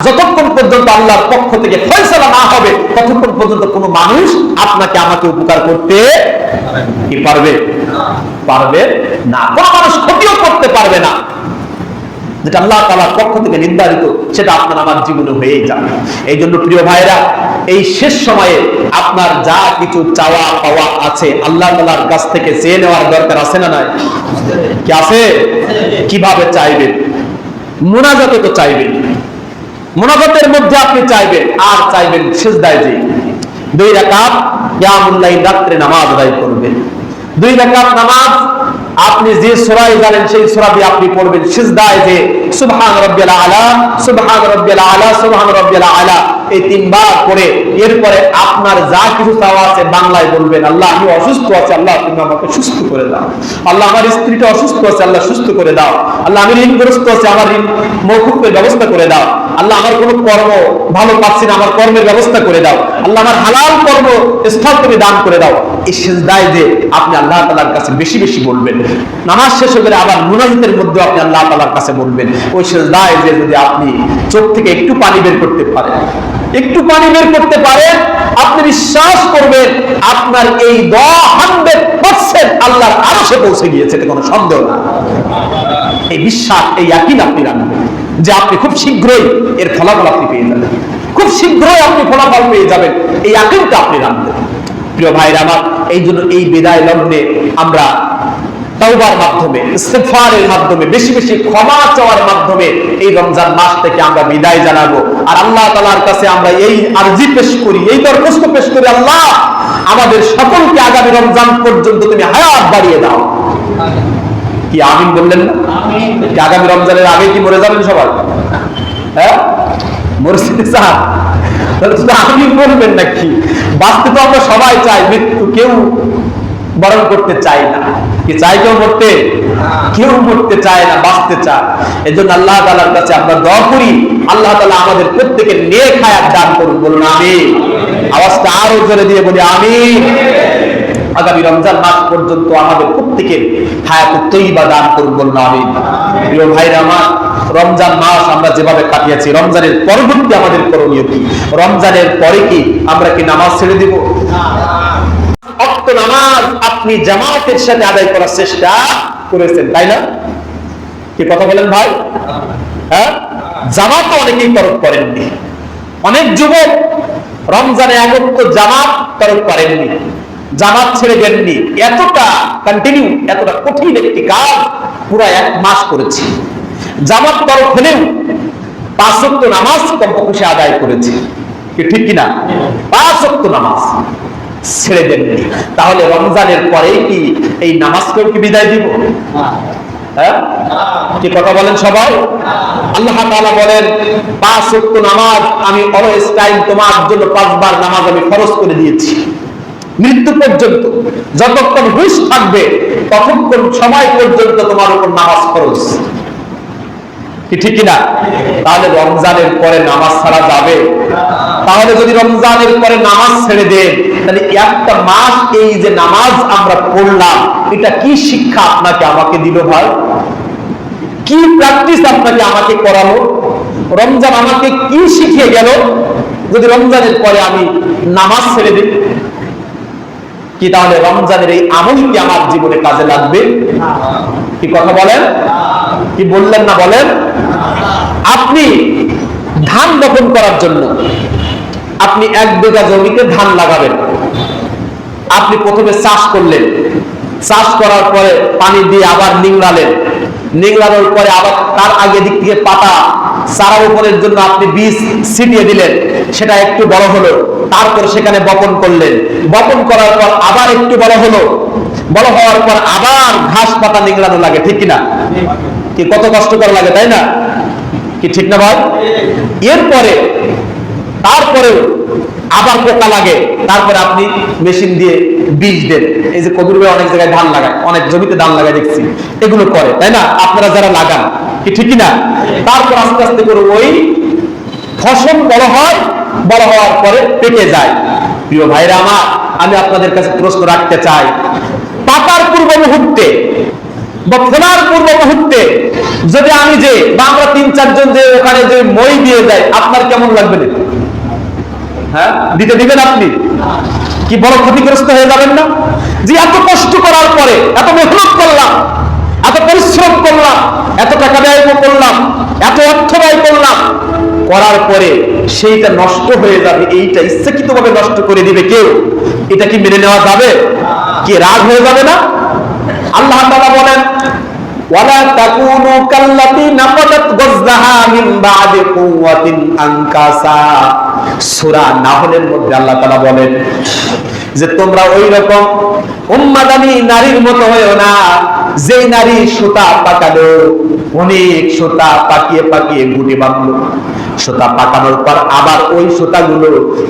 যতক্ষণ পর্যন্ত আল্লাহর পক্ষ থেকে ফয়সালা না হবে ততক্ষণ পর্যন্ত কোনো মানুষ আপনাকে আমাকে উপকার করতে কি পারবে? পারবে না। কোনো মানুষ ক্ষতিও করতে পারবে না। যেটা আল্লাহ তাআলার পক্ষ থেকে নির্ধারিত সেটা আপনার আমার জীবনে হয়েই যাবে। এই জন্য প্রিয় ভাইরা, এই শেষ সময়ে আপনার যা কিছু চাওয়া পাওয়া আছে আল্লাহ তাআলার কাছ থেকে চেয়ে নেওয়ার দরকার আছে না নাই? কি আছে? কিভাবে চাইবেন? মুনাজাতে তো চাইবেন। মুনাজাতের মধ্যে আপনি চাইবেন, আর চাইবেন সিজদায় যে 2 রাকাত কিয়ামুল লাইল রাত্রে নামাজ আদায় করবেন। 2 রাকাত নামাজ আপনি যে সূরা জানেন সেই সূরা দিয়ে আপনি পড়বেন। সিজদায় যে সুবহান রাব্বিয়াল আলা, সুবহান রাব্বিয়াল আলা, সুবহান রাব্বিয়াল আলা এই 3 বার পড়ে এরপরে আপনার যা কিছু চাওয়া আছে বাংলায় বলবেন, আল্লাহ আমি অসুস্থ আছি, আল্লাহ তুমি আমাকে সুস্থ করে দাও। আল্লাহ আমার স্ত্রীটা অসুস্থ আছে, আল্লাহ সুস্থ করে দাও। আল্লাহ আমি ঋণগ্রস্ত আছি, আমার ঋণ মওকুফের ব্যবস্থা করে দাও। আল্লাহ আমার কোনো কর্ম ভালো পাচ্ছি না, আমার কর্মের ব্যবস্থা করে দাও। আল্লাহ আমার হালাল কর্ম স্থল তুমি দান করে দাও। এই সিজদায় যে আপনি আল্লাহ তাআলার কাছে বেশি বেশি বলবেন। নামাজ শেষ করে আবার মুনাজাতের মধ্যে আপনি আল্লাহ তাআলার কাছে বলবেন। ওই সিজদায় যে যদি আপনি চোখ থেকে একটু পানি বের করতে পারেন, একটু পানি বের করতে পারেন, আপনি বিশ্বাস করবেন আপনার এই দোয়া 100% আল্লাহর আরশে পৌঁছে গিয়েছে, এটা কোনো সন্দেহ না। এই বিশ্বাস, এই ইয়াকিন আপনি রাখবেন যে আপনি খুব শীঘ্রই এর ফলাফল আপনি পেয়ে যাবেন, খুব শীঘ্রই আপনি ফলাফল পেয়ে যাবেন। এই ইয়াকিনটা আপনি রাখবেন। প্রিয় ভাইরা আমার, এই জন্য এই বিদায় লগ্নে আমরা তাওবার মাধ্যমে, ইস্তিগফারের মাধ্যমে, বেশি বেশি ক্ষমা চাওয়ার মাধ্যমে এই রমজান মাস থেকে আমরা বিদায় জানাবো। আর আল্লাহ তাআলার কাছে আমরা এই আরজি পেশ করি, এই দরখাস্ত পেশ করি, আল্লাহ আমাদের সকলকে আগামী রমজান পর্যন্ত তুমি হায়াত বাড়িয়ে দাও। কি আমিন বললেন না? কি আগামী রমজানের আগে কি মরে যাবেন সবাই? হ্যাঁ, মরতে চান? আমিন বলবেন নাকি? বাঁচতে তো আমরা সবাই চাই, মৃত্যু কেউ বরণ করতে চাই না। কি চাই কেউ মরতে? কেউ মরতে চায় না, বাঁচতে চায়। এজন্য আল্লাহ তাআলার কাছে আমরা দোয়া করি, আল্লাহ তাআলা আমাদের প্রত্যেকের নেক হায়াত দান করুন। বলুন আমিন। আওয়াজটা আরো জোরে দিয়ে বলি আমিন। আগামী রমজান মাস পর্যন্ত আমাদের প্রত্যেকের হায়াতুত তাইয়্যিবা দান করুন। বলুন আমিন। প্রিয় ভাইরা আমার, রমজান মাস আমরা যেভাবে কাটিয়েছি, রমজানের পরবর্তী আমাদের করণীয় কি? রমজানের পরে কি আমরা কি নামাজ ছেড়ে দিব? অক্ত নামাজ আপনি জামাতের সাথে আদায় করার চেষ্টা করেছেন, তাই না? কি কথা বলেন ভাই? হ্যাঁ, জামাত তো অনেকেই তরক করেননি। অনেক যুবক রমজানে একত্র জামাত তরক করেননি, জামাত ছেড়ে দেননি। এতটা কন্টিনিউ, এতটা কঠিন একটি কাজ পুরো 1 মাস করেছি। জামাত তরক হলেও 5 ওয়াক্ত নামাজ কমপক্ষে আদায় করেছি। কি ঠিক কিনা? 5 ওয়াক্ত নামাজ ছেড়ে দেননি। তাহলে রমজানের পরে কি এই নামাজকেও কি বিদায় দিব? হ্যাঁ, কি কথা বলেন সবাই? আল্লাহ তাআলা বলেন 5 ওয়াক্ত নামাজ আমি অলওয়েজ টাইম তোমার জন্য 5 বার নামাজ আমি ফরজ করে দিয়েছি। মৃত্যু পর্যন্ত যতক্ষণ হুঁশ থাকবে ততক্ষণ সময় পর্যন্ত তোমার উপর নামাজ ফরজ। কি ঠিক কিনা? তাহলে রমজানের পরে নামাজ ছাড়া যাবে? তাহলে যদি রমজানের পরে নামাজ ছেড়ে দেন, তাহলে একটা মাস এই যে নামাজ আমরা পড়লাম, এটা কি শিক্ষা আপনাকে আমাকে দিল ভাই? কি প্র্যাকটিস আপনাকে আমাকে করালো? রমজান আমাকে কি শিখিয়ে গেল যদি রমজানের পরে আমি নামাজ ছেড়ে দিই? কি তাহলে রমজানের এই আমল কি আমার জীবনে কাজে লাগবে? কি কথা বলেন? কি বললেন না বলেন? আপনি ধান বপন করার জন্য আপনি 1 বিঘা জমিতে ধান লাগাবেন। আপনি প্রথমে চাষ করলেন, চাষ করার পরে পানি দিয়ে আবার নিংড়ালেন, নিংড়ানোর পরে আবার তার আগে দিক থেকে পাতা চারা রোপণের জন্য আপনি বীজ ছিটিয়ে দিলেন, সেটা একটু বড় হলো, তারপর সেখানে বপন করলেন, বপন করার পর আবার একটু বড় হলো, বড় হওয়ার পর আবার ঘাস পাতা নিংড়ানো লাগে, ঠিক কিনা? কি কত কষ্টকর লাগে, তাই না? কি ঠিক না ভাই? এরপরে তারপরে আবার পোকা লাগে, তারপরে আপনি মেশিন দিয়ে বীজ দেন। এই যে কদুর ভাই অনেক জায়গায় ধান লাগায়, অনেক জমিতে ধান লাগায় দেখছি, এগুলো করে, তাই না? আপনারা যারা লাগান, কি ঠিক না? তারপর আস্তে আস্তে করে ওই ফসল বড় হয়, বড় হওয়ার পরে পেকে যায়। প্রিয় ভাইরা আমার, আমি আপনাদের কাছে প্রশ্ন রাখতে চাই, পাকার পূর্ব মুহূর্তে বা ফেলার পূর্ব মুহূর্তে যদি আমি যে বা আমরা 3-4 জন যে ওখানে যে মই দিয়ে দেয়, আপনার কেমন লাগবে না? হ্যাঁ, দিতে দিবেন আপনি? কি বড় ক্ষতিগ্রস্ত হয়ে যাবেন না? যে এত কষ্ট করার পরে, এত মেহনত করলাম, এত পরিশ্রম করলাম, এত টাকা ব্যয় করলাম, এত অর্থ ব্যয় করলাম, করার পরে সেইটা নষ্ট হয়ে যাবে, এইটা ইচ্ছাকৃতভাবে নষ্ট করে দিবে কেউ, এটা কি মেনে নেওয়া যাবে? কি রাগ হয়ে যাবে না? আল্লাহ তাআলা বলেন, ওয়ালা তাকুনু কাল্লাতী নাকাদাত গাযলাহা মিন বা'দি কুওয়াতিন আনকাসা। সূরা নাহলের মধ্যে আল্লাহ তাআলা বলেন যে তোমরা ওই রকম উম্মাদানি নারীর মতো হয়ো না, যেই নারী সুতা পাকালো, অনেক সুতা পাকিয়ে পাকিয়ে গুটি বাঁধলো, সুতা পাকানোর পর আবার ওই সুতাগুলো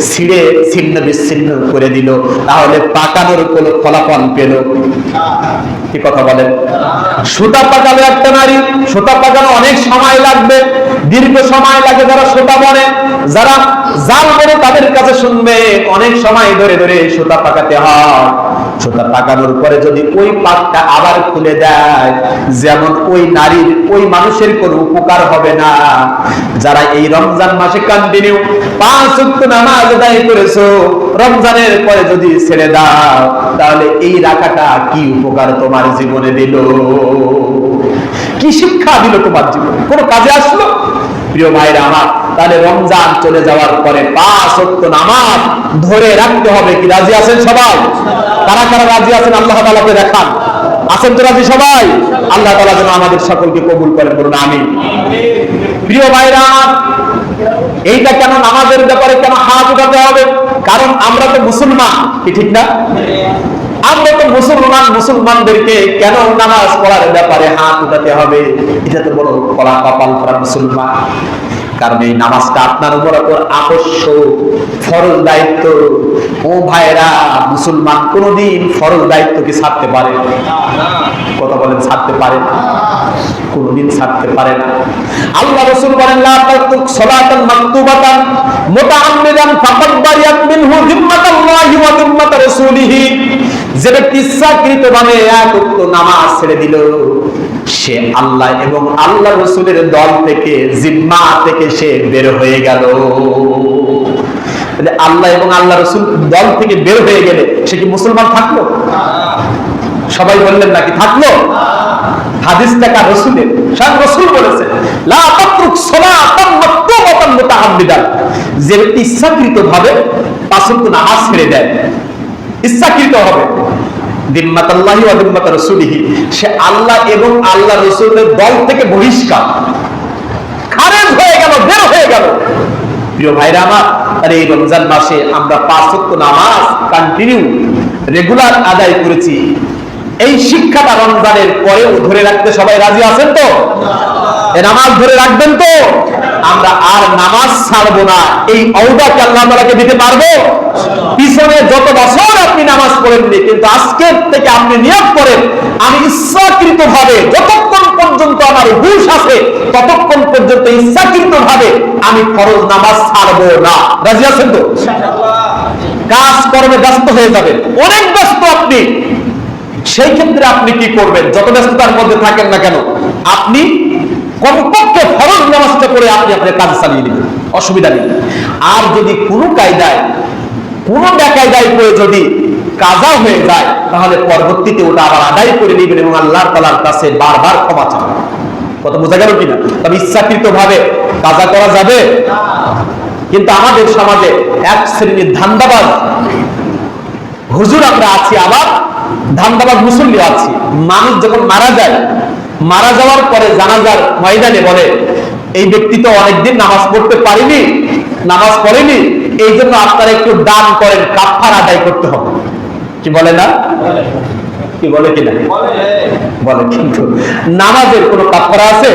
ছিঁড়ে ছিন্ন বিচ্ছিন্ন করে দিল, তাহলে পাকানোর কোনো ফলাফল পেল? কি কথা বলেন? সুতা পাকালো একটা নারী, সুতা পাকানো অনেক সময় লাগবে, দীর্ঘ সময় লাগে। যারা সুতা বনে, যারা জাল বনে, তাদের কাছে শুনবে অনেক সময় ধরে ধরে সুতা পাকাতে হয়। সুতা পাকানোর পরে যদি ওই পাকটা আবার খুলে দেয়, যেমন ওই নারীর, ওই মানুষের কোনো উপকার হবে না। যারা এই রমজান মাসে কন্টিনিউ 5 ওয়াক্ত নামাজ আদায় করেছো, রমজানের পরে যদি ছেড়ে দাও, তাহলে এই রাখাটা কি উপকার তোমার জীবনে দিল? কি শিক্ষা দিল তোমার জীবনে? কোনো কাজে আসলো? প্রিয় ভাইরা আমার, তাহলে রমজান চলে যাওয়ার পরে 5 ওয়াক্ত নামাজ ধরে রাখতে হবে। কি রাজি আছেন সবাই? কারা কারা রাজি আছেন আল্লাহ তাআলাকে দেখান। আছেন তো রাজি সবাই? আল্লাহ তাআলা যেন আমাদের সকলকে কবুল করেন, বলুন আমিন। প্রিয় ভাইরা, এইটা কেন নামাজের ব্যাপারে কেন হাত উঠাতে হবে? কারণ আমরা তো মুসলমান, কি ঠিক না? আমরা তো মুসলমান, মুসলমানদেরকে কেন নামাজ পড়ার ব্যাপারে হাত উঠাতে হবে? এটা তো বড় কলা কপাল করা মুসলমান। কারণ এই নামাজটা আপনার উপর আবশ্যক, ফরজ দায়িত্ব। ও ভাইরা, মুসলমান কোনদিন ফরজ দায়িত্বকে ছাড়তে পারে? কথা বলেন, ছাড়তে পারে? কোনদিন ছাড়তে পারে না। আল্লাহ রাসূল বলেন, লা তাতরুক সালাতান মাকতুবাতান মুতাআম্মিদান ফাকাদ বারিয়াত মিনহু যিম্মাতুল্লাহি ওয়া যিম্মাতু রাসূলিহি। যে ব্যক্তি ইচ্ছাকৃতভাবে এক ওয়াক্ত নামাজ ছেড়ে দিল, সে আল্লাহ এবং আল্লাহ রাসূলের দল থেকে, জিম্মা থেকে সে বের হয়ে গেল। আল্লাহ এবং আল্লাহ রাসূল দল থেকে বের হয়ে গেলে সে কি মুসলমান থাকলো? সবাই বললেন নাকি থাকলো? হাদিসটা কার? রাসূলের। স্বয়ং রাসূল বলেছেন, লা তাতরুক সালাতান মাকতুবাতান মুতাআম্মিদান। যে ব্যক্তি ইচ্ছাকৃতভাবে 5 ওয়াক্ত নামাজ ছেড়ে দেয়, ইচ্ছাকৃত হবে, যিম্মাতুল্লাহি ওয়া যিম্মাতু রাসূলিহি, সে আল্লাহ এবং আল্লাহ রাসূলের দল থেকে বহিষ্কার, খারেজ হয়ে গেল, বের হয়ে গেল। প্রিয় ভাইরা আমার, আর এই রমজান মাসে আমরা 5 ওয়াক্ত নামাজ কন্টিনিউ রেগুলার আদায় করেছি। এই শিক্ষাটা রমজানের পরেও ধরে রাখতে সবাই রাজি আছেন তো? এই নামাজ ধরে রাখবেন তো? আমরা আর নামাজ ছাড়বো না, এই ওয়াদাকে আল্লাহ তাআলাকে দিতে পারবো? পিছনে যত বছর আপনি নামাজ পড়েননি, কিন্তু আজকের থেকে আপনি নিয়ত করেন, আমি ইচ্ছাকৃতভাবে যতক্ষণ পর্যন্ত আমার হুঁশ আছে ততক্ষণ পর্যন্ত ইচ্ছাকৃতভাবে আমি ফরজ নামাজ ছাড়বো না। রাজি আছেন তো? কাজ কর্মে ব্যস্ত হয়ে যাবেন, অনেক ব্যস্ত আপনি। সেই ক্ষেত্রে আপনি কি করবেন? যত ব্যস্ততার মধ্যে থাকেন না কেন, আপনি কমপক্ষে ফরজ নামাজটা করে আপনি আপনার কাজ চালিয়ে নেবেন, অসুবিধা নেই। আর যদি কোনো কায়দায়, কোনো বেকায়দায় করে যদি কাজা হয়ে যায়, তাহলে পরবর্তীতে ওটা আবার আদায় করে নেবেন এবং আল্লাহ তাআলার কাছে বারবার ক্ষমা চাবেন। কথা বোঝা গেল কিনা? তবে ইচ্ছাকৃতভাবে কাজা করা যাবে? কিন্তু আমাদের সমাজে এক শ্রেণীর ধান্দাবাজ হুজুর আমরা আছি, আবার ধান্দাবাজ মুসল্লি আছি। মানুষ যখন মারা যায়, মারা যাওয়ার পরে জানাজার ময়দানে বলে, এই ব্যক্তি তো অনেকদিন নামাজ পড়তে পারেনি, নামাজ পড়েনি, এই জন্য আপনারা একটু দান করেন, কাফারা আদায় করতে হবে। কি বলে না? কি বলে কিনা? বলে। কিন্তু নামাজের কোনো কাফারা আছে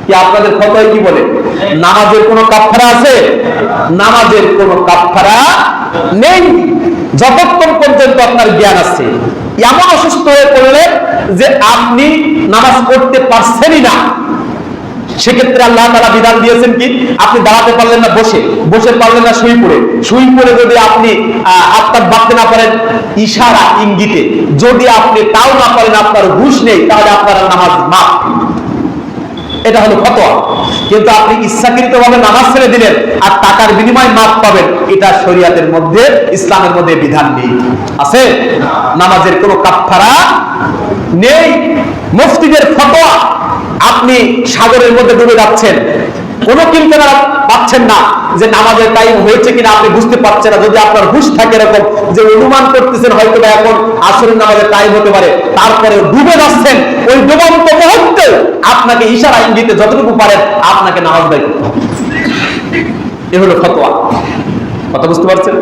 কি? আপনাদের ফতোয়ায় কি বলে? নামাজের কোনো কাফারা আছে? নামাজের কোনো কাফারা নেই যতক্ষণ পর্যন্ত আপনার জ্ঞান আছে। এমন অসুস্থ হয়ে পড়লে যে আপনি নামাজ পড়তে পারছেনই না, সেক্ষেত্রে আল্লাহ তাআলা বিধান দিয়েছেন কি, আপনি দাঁড়াতে পারলেন না বসে, বসে পারলেন না শুই পড়ে যদি আপনি হাত বাঁধতে না পারেন ইশারা ইঙ্গিতে, যদি আপনি তাও না পারেন, আপনার হুঁশ নেই, তাহলে আপনার নামাজ মাফ। এটা হলো ফতোয়া। কিন্তু আপনি ইচ্ছাকৃতভাবে নামাজ ছেড়ে দিলেন আর টাকার বিনিময়ে মাফ পাবেন, এটা শরীয়তের মধ্যে, ইসলামের মধ্যে বিধান নেই। আছে? নামাজের কোনো কাফারা নেই। মুফতিদের ফতোয়া, আপনি সাগরের মধ্যে ডুবে যাচ্ছেন, কোনো কিলকানা পাচ্ছেন না যে নামাজের টাইম হয়েছে কিনা, আপনি বুঝতে পারছেন না। যদি আপনার হুঁশ থাকে এরকম যে অনুমান করতেছেন হয়তো বা এখন আসরের নামাজের টাইম হতে পারে, তারপরে ডুবে যাচ্ছেন, ওই ডুবন্ত মুহূর্তে আপনাকে ইশারা ইঙ্গিতে যতটুকু পারেন আপনাকে নামাজ আদায় করতে হবে। এ হলো ফতোয়া। কথা বুঝতে পারছেন?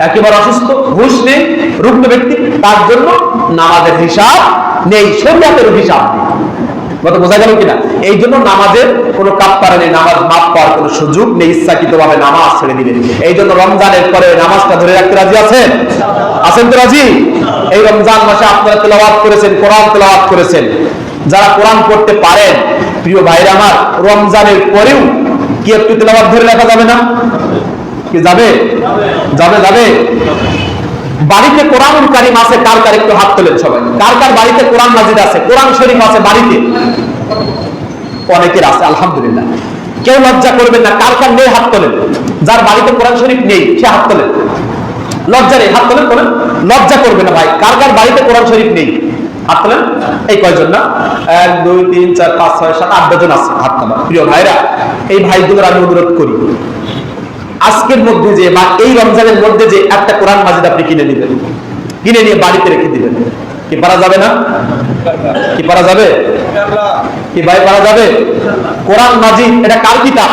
একেবারে অসুস্থ, হুঁশ নেই, রুগ্ন ব্যক্তি, তার জন্য নামাজের হিসাব নেই, শরীয়তের হিসাব নেই। কথা বোঝা গেল কিনা? এই জন্য নামাজের কোনো কাফারা নেই, নামাজ মাফ পাওয়ার কোনো সুযোগ নেই ইচ্ছাকৃতভাবে নামাজ ছেড়ে দিলেন। এই জন্য রমজানের পরে নামাজটা ধরে রাখতে রাজি আছেন? আছেন তো রাজি? এই রমজান মাসে আপনারা তেলাওয়াত করেছেন, কোরআন তেলাওয়াত করেছেন। যারা কোরআন পড়তে পারেন, প্রিয় ভাইরা আমার, রমজানের পরেও কি একটু তেলাওয়াত ধরে রাখা যাবে না? কি যাবে? যাবে, যাবে। বাড়িতে কোরআনুল কারীম আছে কার কার, একটু হাত তোলেন সবাই। কার কার বাড়িতে কোরআন মাজিদ আছে, কোরআন শরীফ আছে বাড়িতে? অনেকের আছে, আলহামদুলিল্লাহ। কেউ লজ্জা করবেন না, কার কার নেই হাত তোলেন। যার বাড়িতে কোরআন শরীফ নেই সে হাত তোলেন। লজ্জা নেই, হাত তোলেন, বলেন। লজ্জা করবে না ভাই। কার কার বাড়িতে কোরআন শরীফ নেই হাত তোলেন। এই কয়জন না? 1 2 3 4 5 6 7 8 জন আছে হাত তোলা। প্রিয় ভাইরা, এই ভাইগুলোর আমি অনুরোধ করি, আজকের মধ্যে যে বা এই রমজানের মধ্যে যে একটা কোরআন মাজিদ আপনি কিনে নেবেন, কিনে নিয়ে বাড়িতে রেখে দিবেন। কি পারা যাবে না? কি পারা যাবে? কি ভাই পারা যাবে? কোরআন মাজিদ এটা কার কিতাব?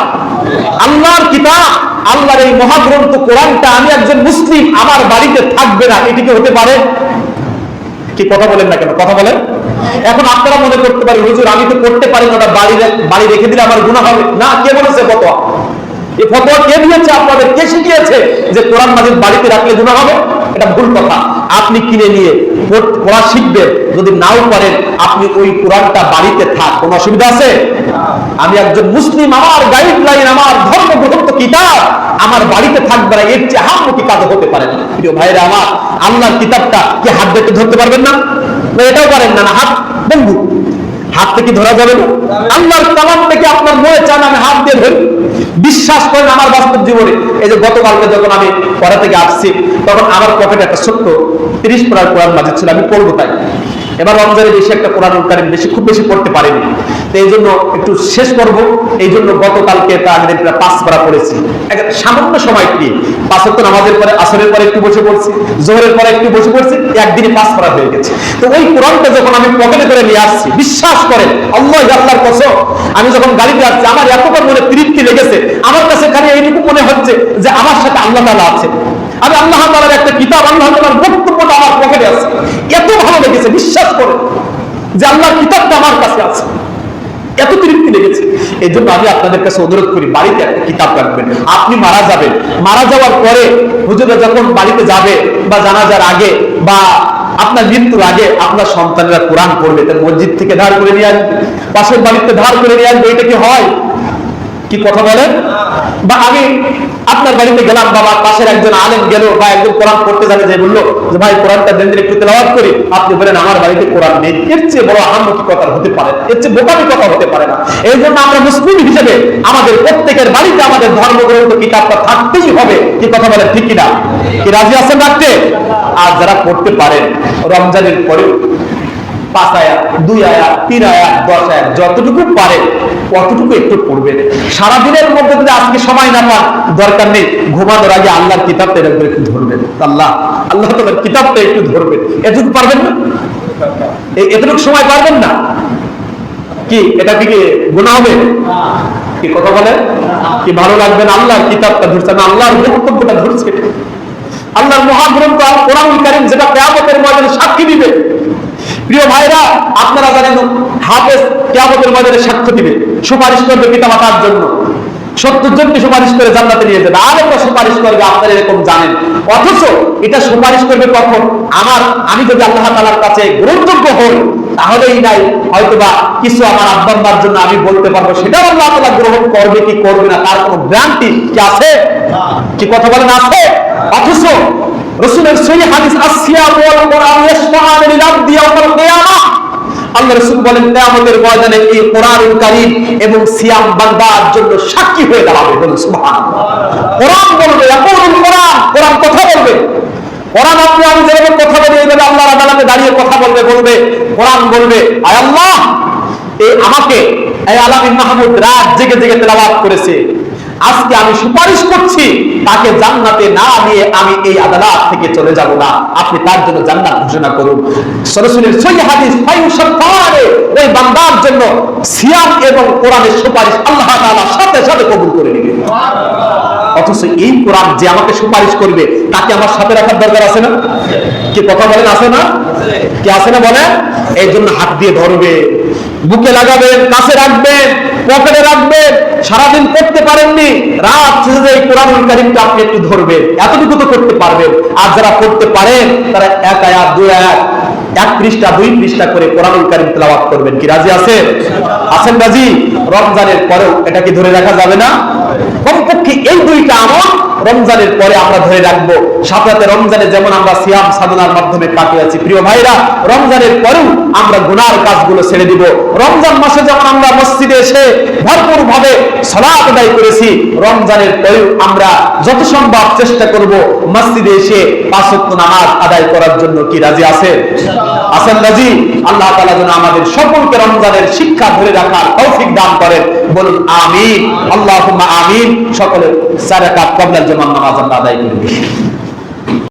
আল্লাহর কিতাব। আল্লাহর এই মহাগ্রন্থ কোরআনটা আমি একজন মুসলিম, আমার বাড়িতে থাকবে না, এটা কি হতে পারে? কি কথা বলেন না কেন? কথা বলেন। এখন আপনারা মনে করতে পারেন হুজুর আমি তো করতে পারি না, ওটা বাড়ি রেখে দিলে আমার গুনাহ হবে না। কে বলেছে ফতোয়া? এই ফতোয়া কে দিয়েছে আপনাদের? কে শিখিয়েছে যে কোরআন মাজিদ বাড়িতে রাখলে গুনাহ হবে? এটা ভুল কথা। আপনি কিনে নিয়ে পড়া শিখবেন, যদি নাও পারেন আপনি ওই কোরআনটা বাড়িতে থাক, কোনো অসুবিধা আছে? আমি একজন মুসলিম, আমার গাইডলাইন, আমার ধর্মগ্রন্থ কিতাব আমার বাড়িতে থাকবে না, এর চেয়ে হামুকি কাজ হতে পারে না। প্রিয় ভাইরা আমার, আল্লাহর কিতাবটা কি হাত দিয়ে ধরতে পারবেন না? এটাও পারেন না? হাত বন্ধু, হাত থেকে ধরা যাবে না? আল্লাহর কালাম থেকে আপনার মনে চান আমি হাত দিয়ে ধরি? বিশ্বাস করেন আমার বাস্তব জীবনে, এই যে গতকালকে যখন আমি পড়া থেকে আসছি, তখন আমার পকেটে একটা ছোট্ট 30 পারার কোরআন মাজিদ ছিল, আমি পড়বো তাই। এবার রমজানে বেশি একটা কোরআনুল কারীম খুব বেশি পড়তে পারিনি, তো এই জন্য একটু শেষ করবো, এই জন্য গতকালকে তার আগের দিন 5 পারা পড়েছি সামান্য সময় নিয়ে। 5 ওয়াক্ত নামাজের পরে, আসরের পরে একটু বসে পড়ছি, জোহরের পরে একটু বসে পড়ছি, একদিনে 5 পারা হয়ে গেছে। তো ওই কোরআনটা যখন আমি পকেটে করে নিয়ে আসছি, বিশ্বাস করেন আল্লাহর কসম, আমি যখন গাড়িতে আসছি আমার এতবার মনে তৃপ্তি লেগেছে, আমার কাছে খালি এইটুকু মনে হচ্ছে যে আমার সাথে আল্লাহ তাআলা আছে, আমি আল্লাহ তাআলার একটা কিতাব, আল্লাহ তাআলার বক্তব্যটা আমার পকেটে আছে। এত ভালো লেগেছে, বিশ্বাস করেন যে আল্লাহর কিতাবটা আমার কাছে আছে, এত তৃপ্তি লেগেছে। এই জন্য আমি আপনাদের কাছে অনুরোধ করি, বাড়িতে একটা কিতাব রাখবেন। আপনি মারা যাবেন, মারা যাওয়ার পরে হুজুরা যখন বাড়িতে যাবে বা জানাজার আগে বা আপনার মৃত্যুর আগে আপনার সন্তানেরা কোরআন পড়বে, তার মসজিদ থেকে ধার করে নিয়ে আসবে, পাশের বাড়িতে ধার করে নিয়ে আসবে। এটা কি হয়? কি কথা বলেন? বা আমি আপনার বাড়িতে গেলাম, বাবা পাশের একজন আলেম গেল বা একজন কোরআন পড়তে জানে, যে বললো যে ভাই কোরআনটা দেন একটু তেলাওয়াত করি, আপনি বলেন আমার বাড়িতে কোরআন নেই। এর চেয়ে বড় আহাম্মকি কথা হতে পারে না, এর চেয়ে বোকামি কথা হতে পারে না। এই জন্য আমরা মুসলিম হিসেবে আমাদের প্রত্যেকের বাড়িতে আমাদের ধর্মগ্রন্থ কিতাবটা থাকতেই হবে। কি কথা বলেন? ঠিক কিনা? কি রাজি আছেন রাখতে? আর যারা পড়তে পারেন রমজানের পরেও 5 আয়াত, 2 আয়াত, 3 আয়াত, 10 আয়াত, যতটুকু পারে কতটুকু একটু পড়বেন। সারাদিনের মধ্যে যদি আজকে সময় না পান, দরকার নেই, ঘুমানোর আগে আল্লাহর কিতাবটা এরকম একটু ধরবেন। আল্লাহ তাআলার কিতাবটা একটু ধরবেন। এটুকু পারবেন না? এতটুকু সময় পারবেন না? কি এটা কি গুনাহ হবে? কি কথা বলে? কি ভালো লাগবে না? আল্লাহর কিতাবটা ধরছে না, আল্লাহর বক্তব্যটা ধরছে, আল্লাহর মহাগ্রন্থ আল কোরআনুল কারীম, যেটা কিয়ামতের ময়দানে সাক্ষী দিবে। প্রিয় ভাইরা, আপনারা জানেন হাফেজ কিয়ামতের ময়দানে সাক্ষ্য দিবে, সুপারিশ করবে পিতামাতার জন্য, 70 জনকে সুপারিশ করে জান্নাতে নিয়ে যাবে। আর একটা সুপারিশ করবে, আপনারা এরকম জানেন। অথচ এটা সুপারিশ করবে কখন? আমি যদি আল্লাহ তাআলার কাছে গ্রহণযোগ্য হই, তাহলেই নাই হয়তোবা কিছু আমার আব্বার জন্য আমি বলতে পারবো, সেটাও আল্লাহ তাআলা গ্রহণ করবে কি করবে না তার কোনো গ্যারান্টি কি আছে? কি কথা বলেন আছে? অথচ রাসূলের সহিহ হাদিস আসসিয়াম ওয়াল কুরআন ইয়াশফাআন লিল আবদি ইয়াওমাল কিয়ামাহ, আল্লাহ রাসূল বলেন কিয়ামতের ময়দানে এই কোরআনুল কারীম এবং সিয়াম বান্দার জন্য সাক্ষী হয়ে দাঁড়াবে। বলুন সুবহানাল্লাহ। কোরআন বলবে, ইয়াকুলুল কোরআন, কোরআন কথা বলবে। কোরআন আপনি আমি যেভাবে কথা বলি এইভাবে আল্লাহর আদালতে দাঁড়িয়ে কথা বলবে, বলবে কোরআন বলবে, আয় আল্লাহ এই আমাকে এই আলামিন মাহমুদ রাত জেগে জেগে তেলাওয়াত করেছে, আজকে আমি সুপারিশ করছি তাকে জান্নাতে না নিয়ে আমি এই আদালত থেকে চলে যাব না, আপনি তার জন্য জান্নাত ঘোষণা করুন। রাসূলের সহিহ হাদিস ফায়ুশফাআনে ওই বান্দার জন্য সিয়াম এবং কোরআনের সুপারিশ আল্লাহ তাআলা সাথে সাথে কবুল করে নেবেন। অথচ এই কোরআন যে আমাকে সুপারিশ করবে তাকে আমার সাথে রাখার দরকার আছে না? কি কথা বলেন আছে না? কি আছে না বলেন? এই জন্য হাত দিয়ে ধরবে, বুকে লাগাবেন, কাছে রাখবেন, পকেটে রাখবেন। সারাদিন করতে পারেননি, রাত শেষে এই কোরআনুল কারীমটা আপনি একটু ধরবেন, এতটুকু তো করতে পারবেন। আর যারা করতে পারেন তারা এক আয়াত দুই আয়াত, এক পৃষ্ঠা দুই পৃষ্ঠা করে কোরআনুল কারীম তেলাওয়াত করবেন। কি রাজি আছেন? আছেন রাজি? রমজানের পরেও এটা কি ধরে রাখা যাবে না? কমপক্ষে এই দুইটা আমল রমজানের পরে আমরা ধরে রাখবো। সাথে রমজানে যেমন আমরা সিয়াম সাধনার মাধ্যমে কাটিয়েছি, প্রিয় ভাইরা রমজানের পরেও আমরা গুনার কাজগুলো ছেড়ে দিব। রমজান মাসে যেমন আমরা মসজিদে এসে ভরপুর ভাবে সালাত আদায় করেছি, রমজানের পরেও আমরা যত সম্ভব চেষ্টা করব মসজিদে এসে 5 ওয়াক্ত নামাজ আদায় করার জন্য। কি রাজি আছেন? আছেন রাজি? আল্লাহ তাআলা যেন আমাদের সকলকে রমজানের শিক্ষা ধরে রাখার তৌফিক দান করেন। বলুন আমিন, আল্লাহুম্মা আমিন। সকলে 4 রাকাত ক্বাবলাল জামাত নামাজ আমরা আদায় করি।